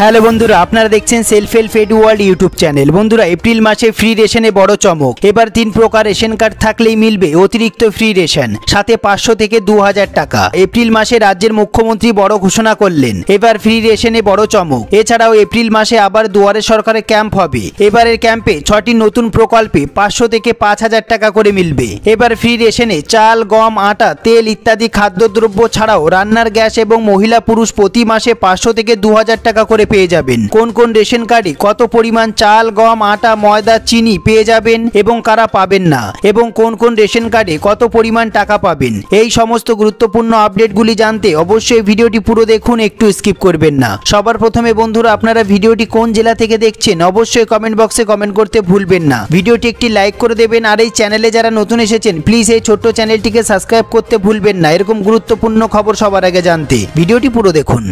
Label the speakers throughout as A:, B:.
A: Hello বন্ধুরা, আপনারা দেখছেন self help edu world YouTube channel. বন্ধুরা, এপ্রিল মাসে ফ্রি রেশনে বড় চমক। এবার 3 প্রকার রেশন কার্ড থাকলেই মিলবে অতিরিক্ত ফ্রি রেশন, সাথে 500 থেকে 2000 টাকা। এপ্রিল মাসে রাজ্যের মুখ্যমন্ত্রী বড় ঘোষণা করলেন, এবার ফ্রি রেশনে বড় চমক। এছাড়াও এপ্রিল মাসে আবার দুয়ারে সরকারের ক্যাম্প হবে। এবারের ক্যাম্পে 6টি নতুন প্রকল্পে 500 থেকে 5000 টাকা করে মিলবে। এবার ফ্রি রেশনে চাল, গম, আটা, তেল ইত্যাদি খাদ্যদ্রব্য ছাড়াও রান্নার গ্যাস এবং মহিলা পুরুষ প্রতি মাসে 500 থেকে 2000 টাকা করে পেয়ে যাবেন। কোন কোন রেশন কার্ডে কত পরিমাণ চাল, গম, আটা, ময়দা, চিনি পেয়ে যাবেন এবং কারা পাবেন না, এবং কোন কোন রেশন কার্ডে কত পরিমাণ টাকা পাবেন, এই সমস্ত গুরুত্বপূর্ণ আপডেটগুলি জানতে অবশ্যই ভিডিওটি পুরো দেখুন, একটু স্কিপ করবেন না। সবার প্রথমে বন্ধুরা, আপনারা ভিডিওটি কোন জেলা থেকে দেখছেন অবশ্যই কমেন্ট বক্সে কমেন্ট করতে ভুলবেন না। ভিডিওটি একটি লাইক করে দেবেন, আর এই চ্যানেলে যারা নতুন এসেছেন প্লিজ এই ছোট্ট চ্যানেলটিকে সাবস্ক্রাইব করতে ভুলবেন না এরকম গুরুত্বপূর্ণ খবর সবার আগে জানতে। ভিডিওটি পুরো দেখুন।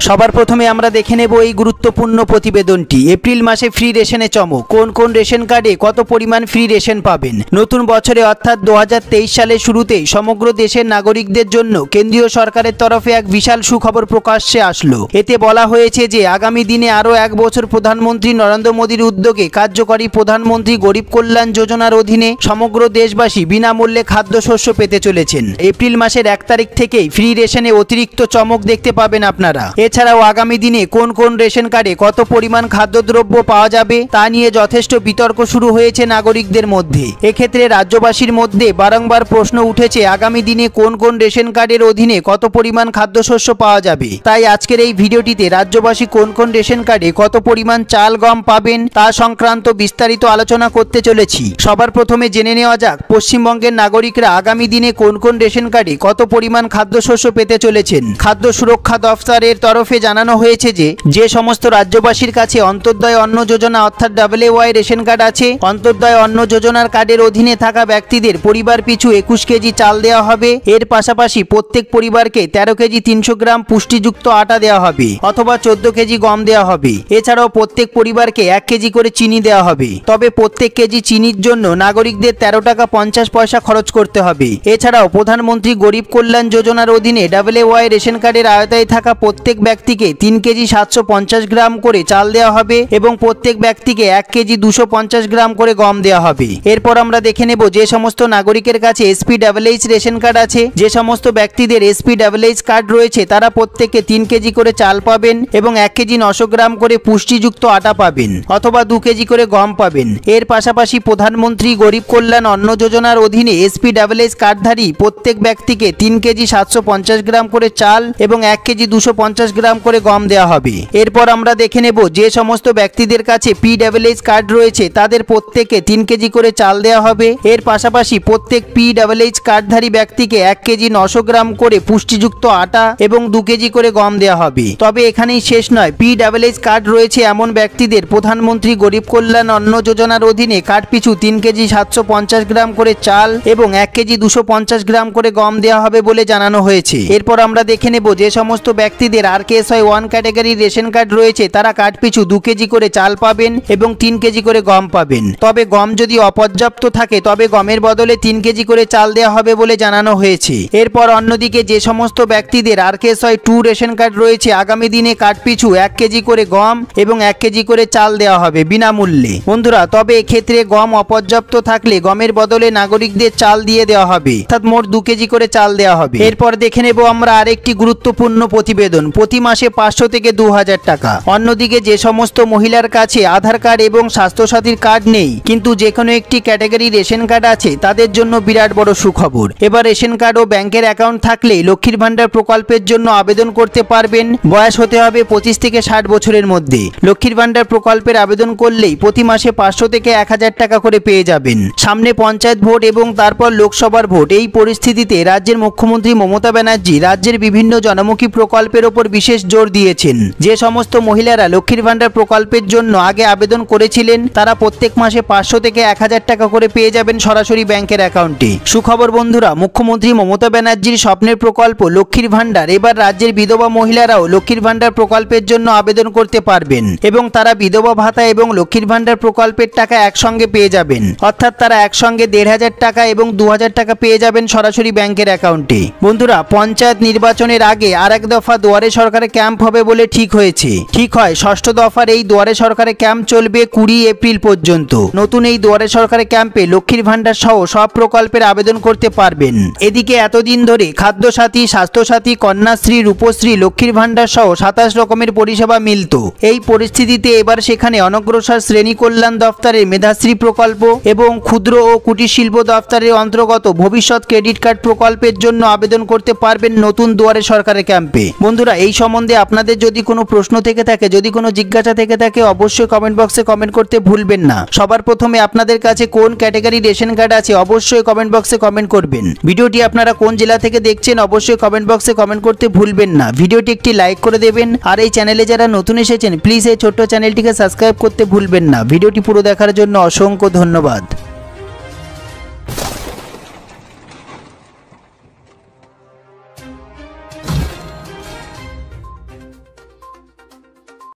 A: সবার প্রথমে আমরা দেখে নেব এই গুরুত্বপূর্ণ প্রতিবেদনটি। এপ্রিল মাসে ফ্রি রেশনে চমক। কোন কোন রেশন কার্ডে কত পরিমাণ ফ্রি রেশন পাবেন। নতুন বছরে অর্থাৎ 2023 সালের শুরুতেই সমগ্র দেশের নাগরিকদের জন্য কেন্দ্রীয় সরকারের তরফে এক বিশাল সুখবর প্রকাশ্যে আসলো। এতে বলা হয়েছে যে আগামী দিনে আরও 1 বছর প্রধানমন্ত্রী নরেন্দ্র মোদীর উদ্যোগে কার্যকরী প্রধানমন্ত্রী গরিব কল্যাণ যোজনার অধীনে সমগ্র দেশবাসী বিনামূল্যে খাদ্যশস্য পেতে চলেছেন। এপ্রিল মাসের 1 তারিখ থেকেই ফ্রি রেশনে অতিরিক্ত চমক দেখতে পাবেন আপনারা। এছাড়াও আগামী দিনে কোন কোন রেশন কার্ডে কত পরিমাণ খাদ্যদ্রব্য পাওয়া যাবে তা নিয়ে যথেষ্ট বিতর্ক শুরু হয়েছে নাগরিকদের মধ্যে। এক্ষেত্রে রাজ্যবাসীর মধ্যে বারংবার প্রশ্ন উঠেছে আগামী দিনে কোন কোন রেশন কার্ডের অধীনে কত পরিমাণ খাদ্যশস্য পাওয়া যাবে। তাই আজকের এই ভিডিওটিতে রাজ্যবাসী কোন কোন রেশন কার্ডে কত পরিমাণ চাল, গম পাবেন তা সংক্রান্ত বিস্তারিত আলোচনা করতে চলেছি। সবার প্রথমে জেনে নেওয়া যাক পশ্চিমবঙ্গের নাগরিকরা আগামী দিনে কোন কোন রেশন কার্ডে কত পরিমাণ খাদ্যশস্য পেতে চলেছেন। খাদ্য সুরক্ষা দফতরের তরফে জানানো হয়েছে যে সমস্ত রাজ্যবাসীর কাছে অন্তর্দয় অন্ন যোজনা অর্থাৎ WY রেশন কার্ড আছে, অন্তর্দয় অন্ন যোজনার কার্ডের অধীনে থাকা ব্যক্তিদের পরিবার পিছু 21 কেজি চাল দেওয়া হবে। এর পাশাপাশি প্রত্যেক পরিবারকে 13 কেজি 300 গ্রাম পুষ্টিযুক্ত আটা দেওয়া হবে অথবা 14 কেজি গম দেওয়া হবে। এছাড়াও প্রত্যেক পরিবারকে 1 কেজি করে চিনি দেওয়া হবে। তবে প্রত্যেক কেজি চিনির জন্য নাগরিকদের 13 টাকা 50 পয়সা খরচ করতে হবে। এছাড়াও প্রধানমন্ত্রী গরিব কল্যাণ যোজনার অধীনে WY রেশন কার্ডের আওতায় থাকা প্রত্যেক ব্যক্তিকে 3 কেজি 750 গ্রাম করে চাল দেওয়া হবে এবং প্রত্যেক ব্যক্তিকে 1 কেজি 250 গ্রাম করে গম দেওয়া হবে। এরপর আমরা দেখে নেব যে সমস্ত নাগরিকের কাছে SPWH রেশন কার্ড আছে, যে সমস্ত ব্যক্তিদের SPWH কার্ড রয়েছে তারা প্রত্যেকে 3 কেজি করে চাল পাবেন এবং 1 কেজি 900 গ্রাম করে পুষ্টিযুক্ত আটা পাবেন অথবা 2 কেজি করে গম পাবেন। এর পাশাপাশি প্রধানমন্ত্রী গরিব কল্যাণ অন্ন যোজনার অধীনে SPWH কার্ডধারী প্রত্যেক ব্যক্তিকে 3 কেজি 750 গ্রাম করে চাল এবং 1 কেজি 250 গ্রাম করে গম দেওয়া হবে। এরপর আমরা দেখে নেব যে সমস্ত ব্যক্তিদের কাছে PWH কার্ড রয়েছে তাদের প্রত্যেককে 3 কেজি করে চাল দেওয়া হবে। এর পাশাপাশি প্রত্যেক PWH কার্ডধারী ব্যক্তিকে 1 কেজি 900 গ্রাম করে পুষ্টিযুক্ত আটা এবং 2 কেজি করে গম দেওয়া হবে। তবে এখানেই শেষ নয়, PWH কার্ড রয়েছে এমন ব্যক্তিদের প্রধানমন্ত্রী গরিব কল্যাণ অন্ন যোজনার অধীনে কার্ড পিছু 3 কেজি 750 গ্রাম করে চাল এবং 1 কেজি 250 গ্রাম করে গম দেওয়া হবে বলে জানানো হয়েছে। এরপর আমরা দেখে নেব যে সমস্ত ব্যক্তিদের RKSY 1 ক্যাটাগরির রেশন কার্ড রয়েছে তারা কার্ড পিছু 2 কেজি করে চাল পাবেন এবং 3 কেজি করে গম পাবেন। তবে গম যদি অপর্যাপ্ত থাকে তবে গমের বদলে 3 কেজি করে চাল দেওয়া হবে বলে জানানো হয়েছে। এরপর অন্যদিকে যে সমস্ত ব্যক্তিদের RKSY 2 রেশন কার্ড রয়েছে আগামী দিনে কার্ড পিছু 1 কেজি করে গম এবং 1 কেজি করে চাল দেওয়া হবে বিনামূল্যে। বন্ধুরা, তবে এক্ষেত্রে গম অপর্যাপ্ত থাকলে গমের বদলে নাগরিকদের চাল দিয়ে দেওয়া হবে, অর্থাৎ মোট 2 কেজি করে চাল দেওয়া হবে। এরপর দেখে নেব আমরা আরেকটি গুরুত্বপূর্ণ প্রতিবেদন। প্রতি মাসে 500 থেকে 2000 টাকা। অন্যদিকে যে সমস্ত মহিলার কাছে আধার কার্ড এবং স্বাস্থ্যসাথীর কার্ড নেই কিন্তু যে কোনো একটি ক্যাটাগরি রেশন কার্ড আছে তাদের জন্য বিরাট বড় সুখবর। এবার রেশন কার্ড ও ব্যাংকের অ্যাকাউন্ট থাকলে লক্ষ্মীর ভান্ডার প্রকল্পের জন্য আবেদন করতে পারবেন। বয়স হতে হবে 25 থেকে 60 বছরের মধ্যে। লক্ষ্মীর ভান্ডার প্রকল্পের আবেদন করলেই প্রতি মাসে 500 থেকে 1000 টাকা করে পেয়ে যাবেন। সামনে পঞ্চায়েত ভোট এবং তারপর লোকসভার ভোট। এই পরিস্থিতিতে রাজ্যের মুখ্যমন্ত্রী মমতা ব্যানার্জি রাজ্যের বিভিন্ন জনমুখী প্রকল্পের ওপর বিশেষ জোর দিয়েছেন। যে সমস্ত মহিলারা লক্ষ্মীর ভান্ডার প্রকল্পের জন্য আগে আবেদন করেছিলেন তারা প্রত্যেক মাসে 500 থেকে 1000 টাকা করে পেয়ে যাবেন সরাসরি ব্যাংকের অ্যাকাউন্টে। সুখবর বন্ধুরা, মুখ্যমন্ত্রী মমতা ব্যানার্জির স্বপ্নের প্রকল্প লক্ষ্মীর ভান্ডার এবার রাজ্যের বিধবা মহিলারাও লক্ষ্মীর ভান্ডার প্রকল্পের জন্য আবেদন করতে পারবেন এবং তারা বিধবা ভাতা এবং লক্ষ্মীর ভান্ডার প্রকল্পের টাকা একসঙ্গে পেয়ে যাবেন। অর্থাৎ তারা একসঙ্গে 1500 টাকা এবং 2000 টাকা পেয়ে যাবেন সরাসরি ব্যাংকের অ্যাকাউন্টে। বন্ধুরা, পঞ্চায়েত নির্বাচনের আগে আর এক দফা দুয়ারে সরকারে ক্যাম্প হবে বলে ঠিক হয়েছে। ঠিক হয়, ষষ্ঠ দফার এই দুয়ারে সরকারে ক্যাম্প চলবে 20 এপ্রিল পর্যন্ত। নতুন এই দুয়ারে সরকারে ক্যাম্পে লক্ষ্মীর ভান্ডার সহ সব প্রকল্পের আবেদন করতে পারবেন। এদিকে এতদিন ধরে খাদ্য সাথী, স্বাস্থ্য সাথী, কন্যাশ্রী, রূপশ্রী, লক্ষ্মীর ভান্ডার সহ 27 রকমের পরিষেবা মিলত। এই পরিস্থিতিতে এবার সেখানে অনগ্রসর শ্রেণী কল্যাণ দফতরের মেধাশ্রী প্রকল্প এবং ক্ষুদ্র ও কুটির শিল্প দফতরের অন্তর্গত ভবিষ্যৎ ক্রেডিট কার্ড প্রকল্পের জন্য আবেদন করতে পারবেন নতুন দুয়ারে সরকারের ক্যাম্পে। বন্ধুরা, এই সম্বন্ধে আপনাদের যদি কোনো প্রশ্ন থেকে থাকে, যদি কোনো জিজ্ঞাসা থেকে থাকে, অবশ্যই কমেন্ট বক্সে কমেন্ট করতে ভুলবেন না। সবার প্রথমে আপনাদের কাছে কোন ক্যাটাগরি রেশন কার্ড আছে অবশ্যই কমেন্ট বক্সে কমেন্ট করবেন। ভিডিওটি আপনারা কোন জেলা থেকে দেখছেন অবশ্যই কমেন্ট বক্সে কমেন্ট করতে ভুলবেন না। ভিডিওটি একটি লাইক করে দেবেন আর এই চ্যানেলে যারা নতুন এসেছেন প্লিজ এই ছোট্ট চ্যানেলটিকে সাবস্ক্রাইব করতে ভুলবেন না। ভিডিওটি পুরো দেখার জন্য অসংখ্য ধন্যবাদ।